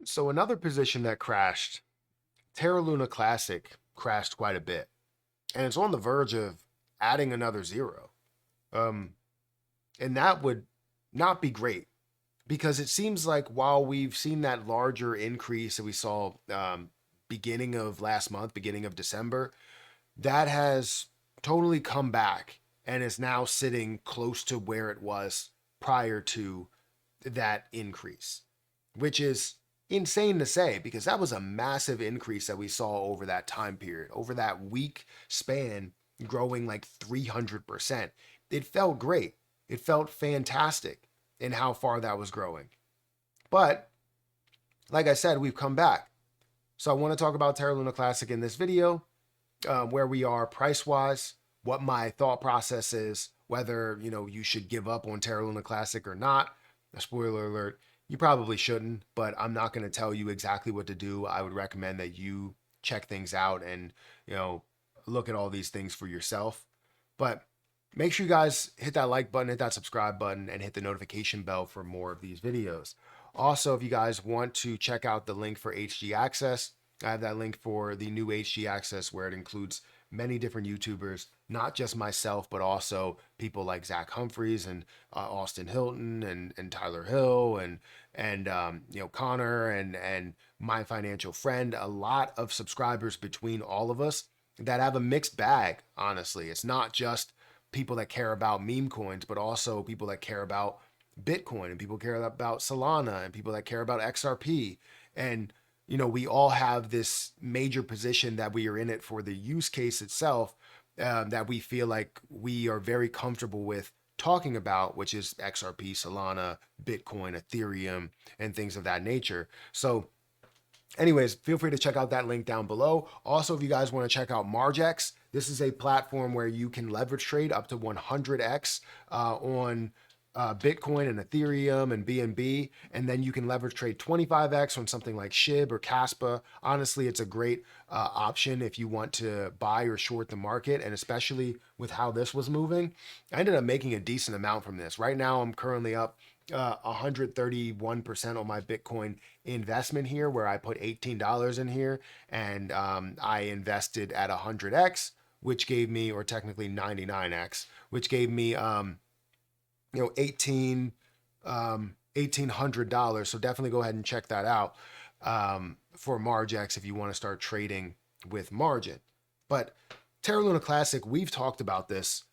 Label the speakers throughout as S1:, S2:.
S1: So another position that crashed, Terra Luna Classic crashed quite a bit, and it's on the verge of adding another zero. Um, and that would not be great because it seems like while we've seen that larger increase that we saw beginning of last month, beginning of December, that has totally come back and is now sitting close to where it was prior to that increase, which is insane to say because that was a massive increase that we saw over that time period, over that week span, growing like 300%. It felt great. It felt fantastic in how far that was growing. But like I said, we've come back. So I want to talk about Terra Luna Classic in this video, where we are price wise, what my thought process is, whether you should give up on Terra Luna Classic or not. A spoiler alert: you probably shouldn't, but I'm not going to tell you exactly what to do. I would recommend that you check things out and you know look at all these things for yourself. But make sure you guys hit that like button, hit that subscribe button, and hit the notification bell for more of these videos. Also, if you guys want to check out the link for HG Access, I have that link for the new HG Access where it includes many different YouTubers, not just myself, but also people like Zach Humphreys and Austin Hilton and Tyler Hill and Connor and my financial friend. A lot of subscribers between all of us that have a mixed bag. Honestly, it's not just people that care about meme coins, but also people that care about Bitcoin and people care about Solana and people that care about XRP. And, we all have this major position that we are in it for the use case itself, that we feel like we are very comfortable with talking about, which is XRP, Solana, Bitcoin, Ethereum, and things of that nature. So, anyways, feel free to check out that link down below. Also, if you guys want to check out Margex, this is a platform where you can leverage trade up to 100x on Bitcoin and Ethereum and BNB, and then you can leverage trade 25x on something like SHIB or Caspa. Honestly, it's a great option if you want to buy or short the market, and especially with how this was moving. I ended up making a decent amount from this. Right now, I'm currently up 131% on my Bitcoin investment here, where I put $18 in here and I invested at 100x, which gave me, or technically 99x, which gave me 1,800. So definitely go ahead and check that out for Margex if you want to start trading with margin. But Terra Luna Classic, we've talked about this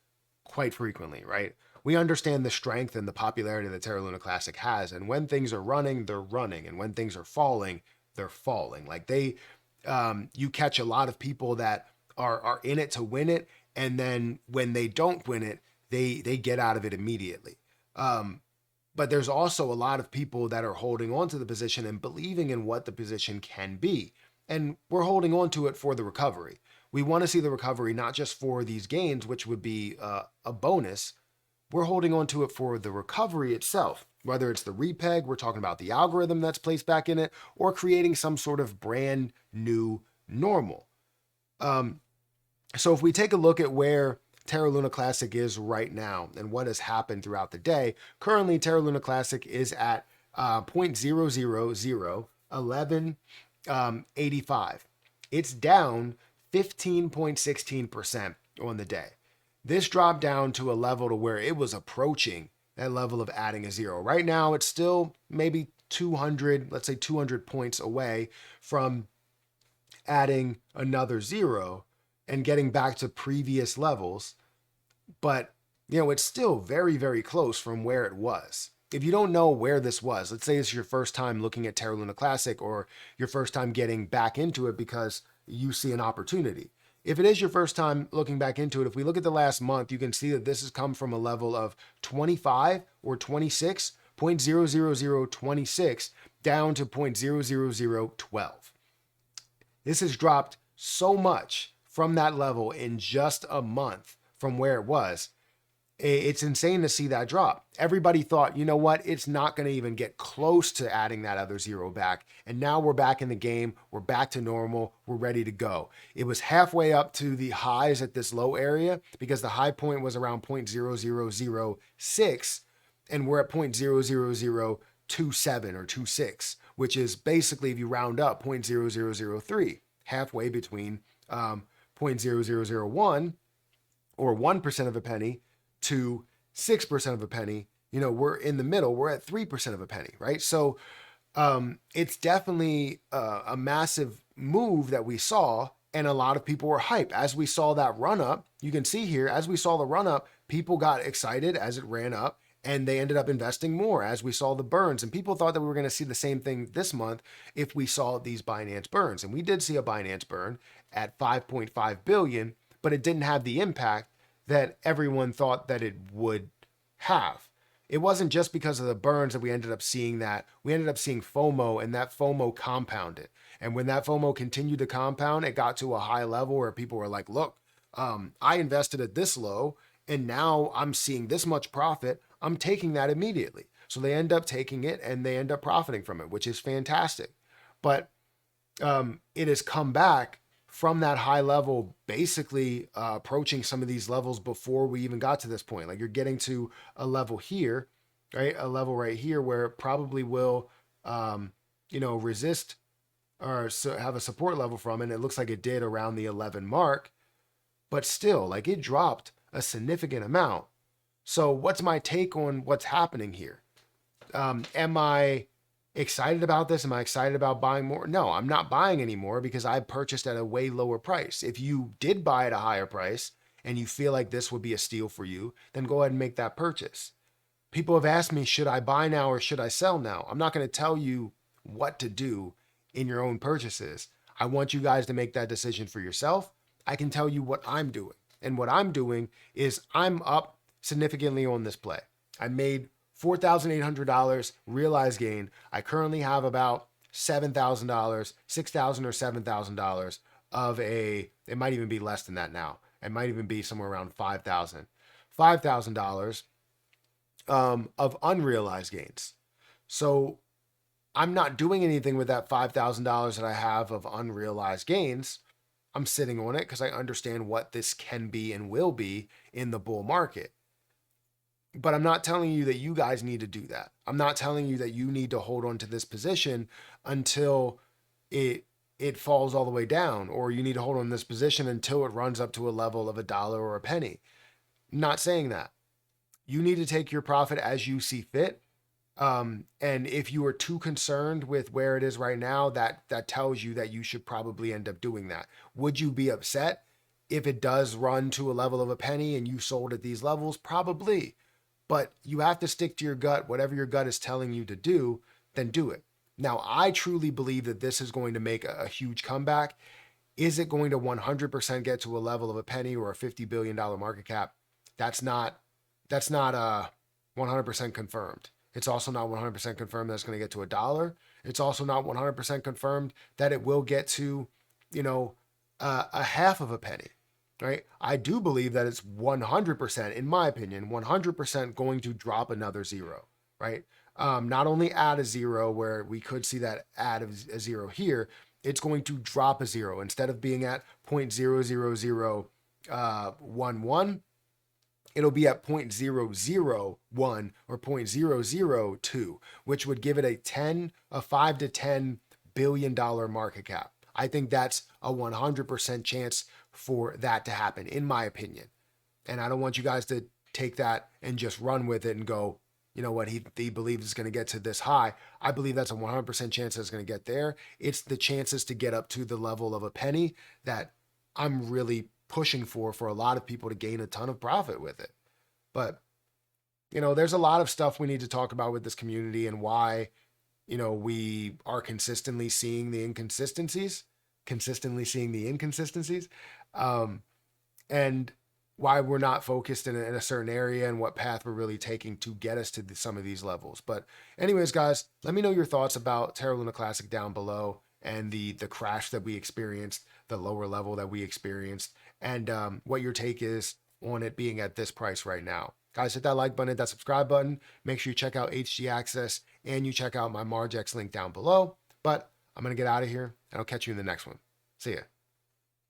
S1: quite frequently, right? We understand the strength and the popularity that Terra Luna Classic has, and when things are running, they're running, and when things are falling, they're falling. Like you catch a lot of people that are in it to win it, and then when they don't win it, they get out of it immediately. But there's also a lot of people that are holding on to the position and believing in what the position can be. And we're holding on to it for the recovery. We want to see the recovery, not just for these gains, which would be a bonus. We're holding on to it for the recovery itself, whether it's the repeg, we're talking about the algorithm that's placed back in it, or creating some sort of brand new normal. So if we take a look at where Terra Luna Classic is right now and what has happened throughout the day, currently Terra Luna Classic is at 0.0001185. It's down 15.16% on the day. This dropped down to a level to where it was approaching that level of adding a zero. Right now, it's still maybe 200, let's say 200 points away from adding another zero and getting back to previous levels. But, it's still very, very close from where it was. If you don't know where this was, let's say it's your first time looking at Terra Luna Classic or your first time getting back into it because you see an opportunity. If it is your first time looking back into it, if we look at the last month, you can see that this has come from a level of 25 or 26, 0.00026 down to 0.00012. This has dropped so much from that level in just a month from where it was. It's insane to see that drop. Everybody thought, you know what, it's not going to even get close to adding that other zero back. And now we're back in the game. We're back to normal. We're ready to go. It was halfway up to the highs at this low area because the high point was around 0.0006 and we're at 0.00027 or 26 which is basically, if you round up, 0.0003, halfway between 0.0001 or 1% of a penny to 6% of a penny. We're in the middle. We're at 3% of a penny, right? So it's definitely a massive move that we saw, and a lot of people were hyped. As we saw that run up, you can see here, as we saw the run up, people got excited as it ran up, and they ended up investing more as we saw the burns. And people thought that we were going to see the same thing this month if we saw these Binance burns. And we did see a Binance burn at 5.5 billion, but it didn't have the impact that everyone thought that it would have. It wasn't just because of the burns that we ended up seeing that. We ended up seeing FOMO, and that FOMO compounded. And when that FOMO continued to compound, it got to a high level where people were like, look, I invested at this low, and now I'm seeing this much profit. I'm taking that immediately. So they end up taking it, and they end up profiting from it, which is fantastic. But it has come back from that high level, basically approaching some of these levels before we even got to this point. Like, you're getting to a level here, right? A level right here where it probably will, resist or have a support level from, and it looks like it did around the 11 mark, but still, like, it dropped a significant amount. So what's my take on what's happening here? Am I excited about this? Am I excited about buying more? No, I'm not buying anymore because I purchased at a way lower price. If you did buy at a higher price and you feel like this would be a steal for you, then go ahead and make that purchase. People have asked me, should I buy now or should I sell now? I'm not going to tell you what to do in your own purchases. I want you guys to make that decision for yourself. I can tell you what I'm doing. And what I'm doing is I'm up significantly on this play. I made $4,800 realized gain. I currently have about $7,000, $6,000 or $7,000 of it might even be less than that now. It might even be somewhere around $5,000 of unrealized gains. So I'm not doing anything with that $5,000 that I have of unrealized gains. I'm sitting on it because I understand what this can be and will be in the bull market. But I'm not telling you that you guys need to do that. I'm not telling you that you need to hold on to this position until it falls all the way down, or you need to hold on to this position until it runs up to a level of $1 or a penny. I'm not saying that. You need to take your profit as you see fit. And if you are too concerned with where it is right now, that tells you that you should probably end up doing that. Would you be upset if it does run to a level of a penny and you sold at these levels? Probably. But you have to stick to your gut. Whatever your gut is telling you to do, then do it. Now, I truly believe that this is going to make a huge comeback. Is it going to 100% get to a level of a penny or a $50 billion market cap? That's not 100% confirmed. It's also not 100% confirmed that it's going to get to $1. It's also not 100% confirmed that it will get to, a half of a penny. Right? I do believe that it's 100%, in my opinion, 100% going to drop another zero, right? Not only add a zero where we could see that add a zero here, it's going to drop a zero. Instead of being at 0.00011, it'll be at 0.001 or 0.002, which would give it a $5 to $10 billion market cap. I think that's a 100% chance for that to happen, in my opinion. And I don't want you guys to take that and just run with it and go, you know what, he believes it's going to get to this high. I believe that's a 100% chance that it's going to get there. It's the chances to get up to the level of a penny that I'm really pushing for a lot of people to gain a ton of profit with it. But, there's a lot of stuff we need to talk about with this community and why, we are consistently seeing the inconsistencies, and why we're not focused in a certain area and what path we're really taking to get us to some of these levels. But anyways, guys, let me know your thoughts about Terra Luna Classic down below and the crash that we experienced, the lower level that we experienced, and what your take is on it being at this price right now. Guys, hit that like button, hit that subscribe button. Make sure you check out HG Access and you check out my Margex link down below. But I'm going to get out of here and I'll catch you in the next one. See ya.